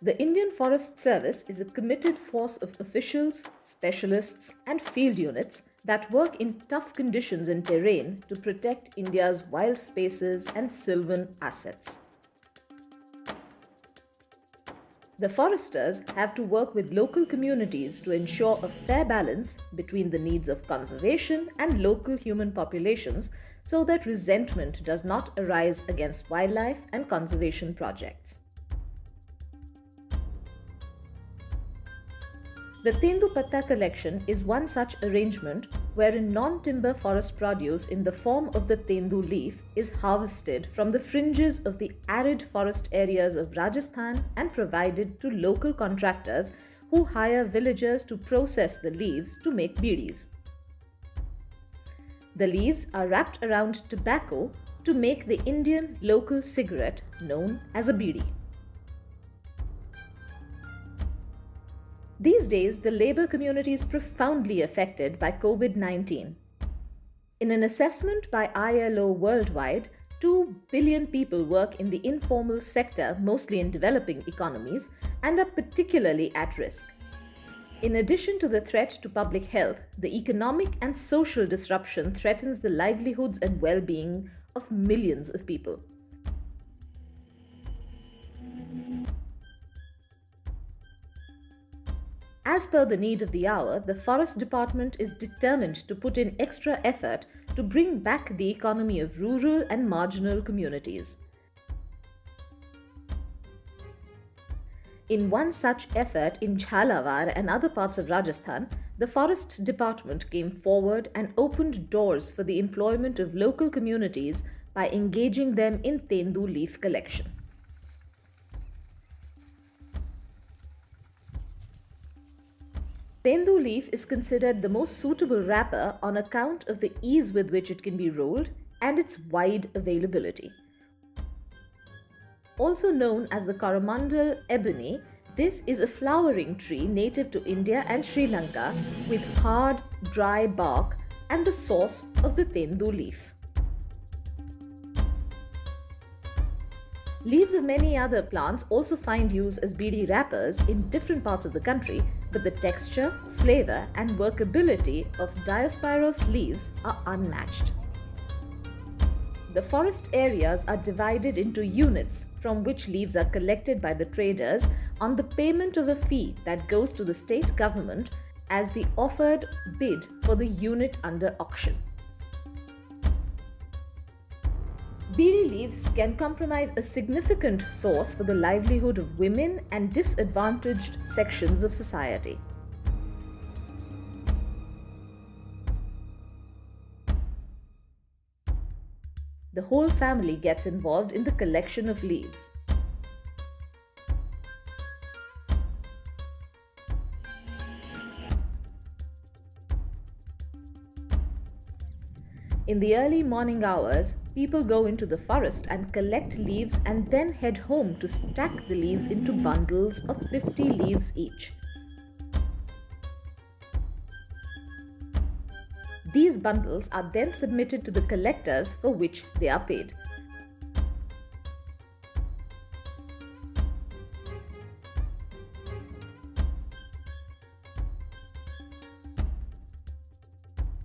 The Indian Forest Service is a committed force of officials, specialists, and field units that work in tough conditions and terrain to protect India's wild spaces and sylvan assets. The foresters have to work with local communities to ensure a fair balance between the needs of conservation and local human populations so that resentment does not arise against wildlife and conservation projects. The Tendu Patta collection is one such arrangement wherein non-timber forest produce in the form of the Tendu leaf is harvested from the fringes of the arid forest areas of Rajasthan and provided to local contractors who hire villagers to process the leaves to make bidis. The leaves are wrapped around tobacco to make the Indian local cigarette known as a bidi. These days, the labour community is profoundly affected by COVID-19. In an assessment by ILO Worldwide, 2 billion people work in the informal sector, mostly in developing economies, and are particularly at risk. In addition to the threat to public health, the economic and social disruption threatens the livelihoods and well-being of millions of people. As per the need of the hour, the Forest Department is determined to put in extra effort to bring back the economy of rural and marginal communities. In one such effort in Jhalawar and other parts of Rajasthan, the Forest Department came forward and opened doors for the employment of local communities by engaging them in Tendu leaf collection. Tendu leaf is considered the most suitable wrapper on account of the ease with which it can be rolled and its wide availability. Also known as the Coromandel ebony, this is a flowering tree native to India and Sri Lanka with hard, dry bark and the source of the Tendu leaf. Leaves of many other plants also find use as bidi wrappers in different parts of the country, but the texture, flavor, and workability of Diospyros leaves are unmatched. The forest areas are divided into units from which leaves are collected by the traders on the payment of a fee that goes to the state government as the offered bid for the unit under auction. Bidi leaves can comprise a significant source for the livelihood of women and disadvantaged sections of society. The whole family gets involved in the collection of leaves. In the early morning hours, people go into the forest and collect leaves and then head home to stack the leaves into bundles of 50 leaves each. These bundles are then submitted to the collectors for which they are paid.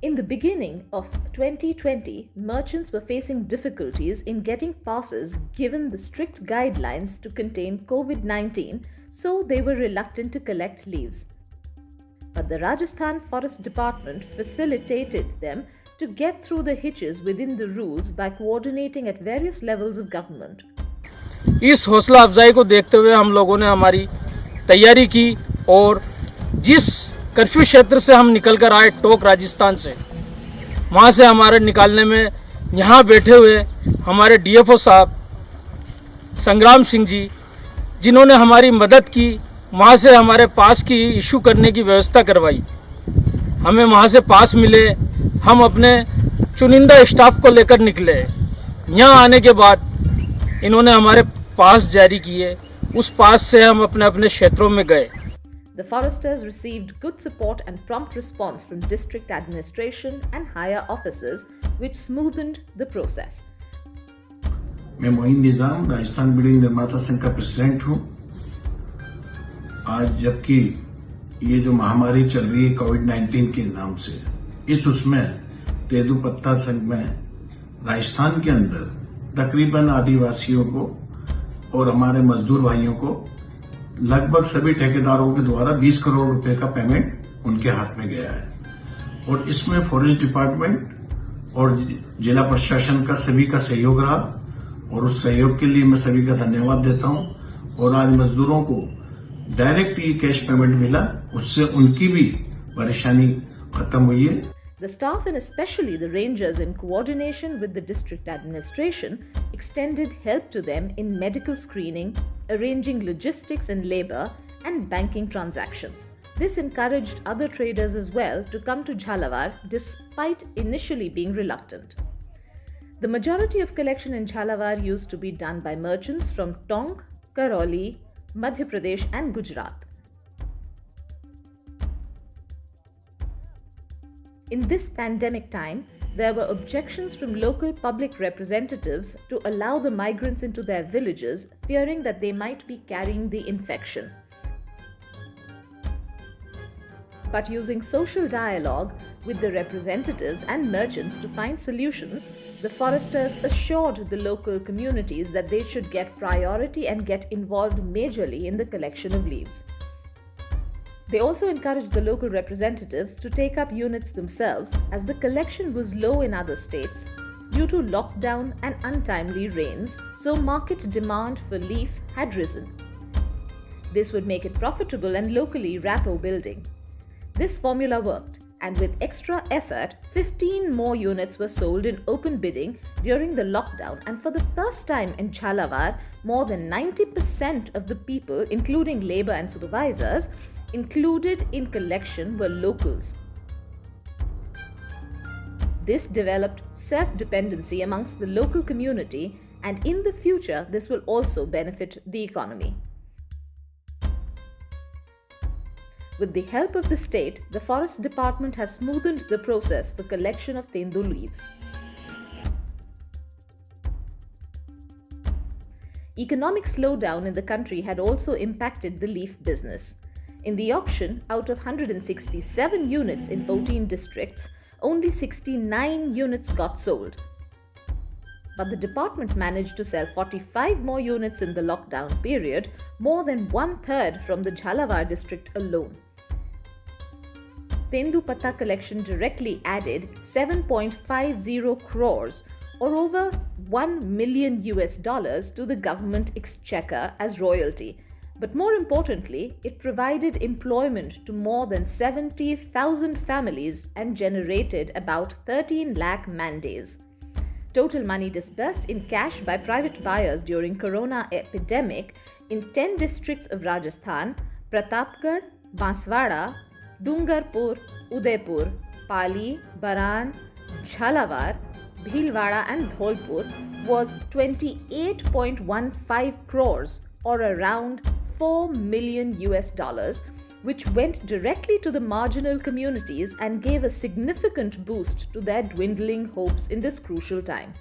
In the beginning of 2020, merchants were facing difficulties in getting passes given the strict guidelines to contain COVID-19, so they were reluctant to collect leaves. But the Rajasthan Forest Department facilitated them to get through the hitches within the rules by coordinating at various levels of government. इस हौसला अफजाई को देखते हुए हम लोगों ने हमारी तैयारी की और जिस कर्फ्यू क्षेत्र से हम निकल कर आए टोक राजस्थान से, वहाँ से हमारे निकालने में यहाँ बैठे हुए हमारे डीएफओ साहब संग्राम सिंह जी, जिन्होंने हमारी मदद की, वहाँ से हमारे पास की इशू करने की व्यवस्था करवाई। हमें वहाँ से पास मिले, हम अपने चुनिंदा स्टाफ को लेकर निकले। यहाँ आने के बाद इन्होंने हमारे पास जारी किए, उस पास से हम अपने अपने क्षेत्रों में गए। The foresters received good support and prompt response from district administration and higher officers, which smoothened the process. मैं मोइन निजाम राजस्थान बिल्डिंग निर्माता संघ का प्रेसिडेंट हूँ। आज जबकि ये जो महामारी चल रही है कोविड-19 के नाम से, उसमें तेंदू पत्ता संघ में राजस्थान के अंदर तकरीबन आदिवासियों को और हमारे मजदूर भाइयों को लगभग सभी ठेकेदारों के द्वारा 20 करोड़ रुपए का पेमेंट उनके हाथ में गया है और इसमें फॉरेस्ट डिपार्टमेंट और जिला प्रशासन का सभी का सहयोग रहा और उस सहयोग के लिए मैं सभी का धन्यवाद देता हूं। और आज मजदूरों को डायरेक्ट ये कैश पेमेंट मिला, उससे उनकी भी परेशानी खत्म हुई है। The staff and especially the rangers, in coordination with the district administration, extended help to them in medical screening, arranging logistics and labor, and banking transactions. This encouraged other traders as well to come to Jhalawar despite initially being reluctant. The majority of collection in Jhalawar used to be done by merchants from Tonk, Karoli, Madhya Pradesh, and Gujarat. In this pandemic time, there were objections from local public representatives to allow the migrants into their villages, fearing that they might be carrying the infection. But using social dialogue with the representatives and merchants to find solutions, the foresters assured the local communities that they should get priority and get involved majorly in the collection of leaves. They also encouraged the local representatives to take up units themselves as the collection was low in other states due to lockdown and untimely rains, so market demand for leaf had risen. This would make it profitable and locally rapport building. This formula worked, and with extra effort, 15 more units were sold in open bidding during the lockdown, and for the first time in Jhalawar, more than 90% of the people, including labour and supervisors, included in collection were locals. This developed self-dependency amongst the local community, and in the future this will also benefit the economy. With the help of the state, the Forest Department has smoothened the process for collection of Tendu leaves. Economic slowdown in the country had also impacted the leaf business. In the auction, out of 167 units in 14 districts, only 69 units got sold. But the department managed to sell 45 more units in the lockdown period, more than one-third from the Jhalawar district alone. Tendu Patta collection directly added 7.50 crores or over $1 million to the government exchequer as royalty. But more importantly, it provided employment to more than 70,000 families and generated about 13 lakh man-days. Total money disbursed in cash by private buyers during corona epidemic in 10 districts of Rajasthan, Pratapgarh, Banswara, Dungarpur, Udaipur, Pali, Baran, Jhalawar, Bhilwara and Dholpur was 28.15 crores or around $4 million, which went directly to the marginal communities and gave a significant boost to their dwindling hopes in this crucial time.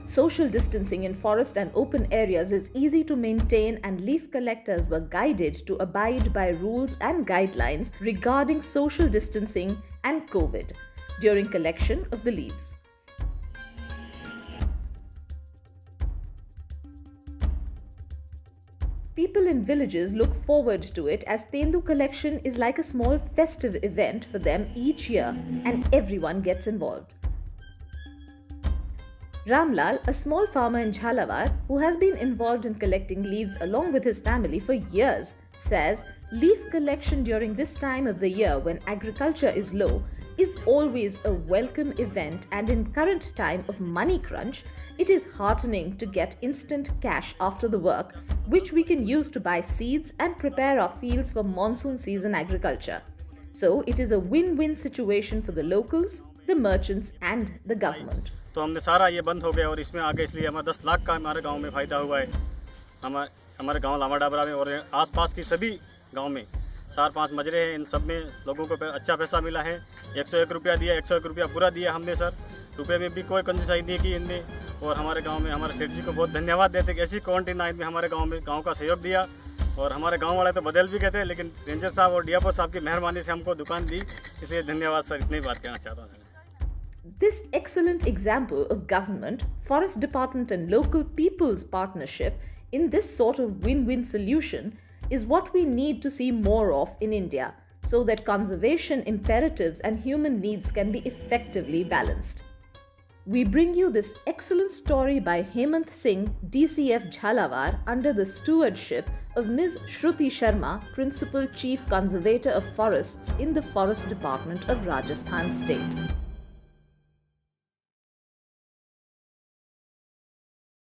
Social distancing in forest and open areas is easy to maintain, and leaf collectors were guided to abide by rules and guidelines regarding social distancing and COVID during collection of the leaves. People in villages look forward to it as Tendu collection is like a small festive event for them each year, and everyone gets involved. Ramlal, a small farmer in Jhalawar who has been involved in collecting leaves along with his family for years, says leaf collection during this time of the year when agriculture is low is always a welcome event, and in current time of money crunch, it is heartening to get instant cash after the work, which we can use to buy seeds and prepare our fields for monsoon season agriculture. So it is a win-win situation for the locals, the merchants and the government. तो हमने सारा ये बंद हो गया और इसमें आगे इसलिए हमारा 10 लाख का हमारे गांव में फ़ायदा हुआ है। हमारे गांव लामा डाबरा में और आसपास की सभी गांव में 4-5 मजरे हैं, इन सब में लोगों को अच्छा पैसा मिला है। 101 रुपया दिया, 101 रुपया पूरा दिया हमने सर, रुपए में भी कोई कंजूसाई नहीं की इनने। और हमारे गांव में हमारे सेठ जी को बहुत धन्यवाद देते कि ऐसी क्वारंटीन नाइट में हमारे गांव में गांव का सहयोग दिया। और हमारे गांव वाले तो बदल भी गए थे, लेकिन रेंजर साहब और डीएफओ साहब की मेहरबानी से हमको दुकान दी, इसलिए धन्यवाद सर। इतनी बात कहना चाहता हूँ। This excellent example of government, forest department and local people's partnership in this sort of win-win solution is what we need to see more of in India so that conservation imperatives and human needs can be effectively balanced. We bring you this excellent story by Hemant Singh, DCF Jhalawar, under the stewardship of Ms. Shruti Sharma, Principal Chief Conservator of Forests in the Forest Department of Rajasthan State.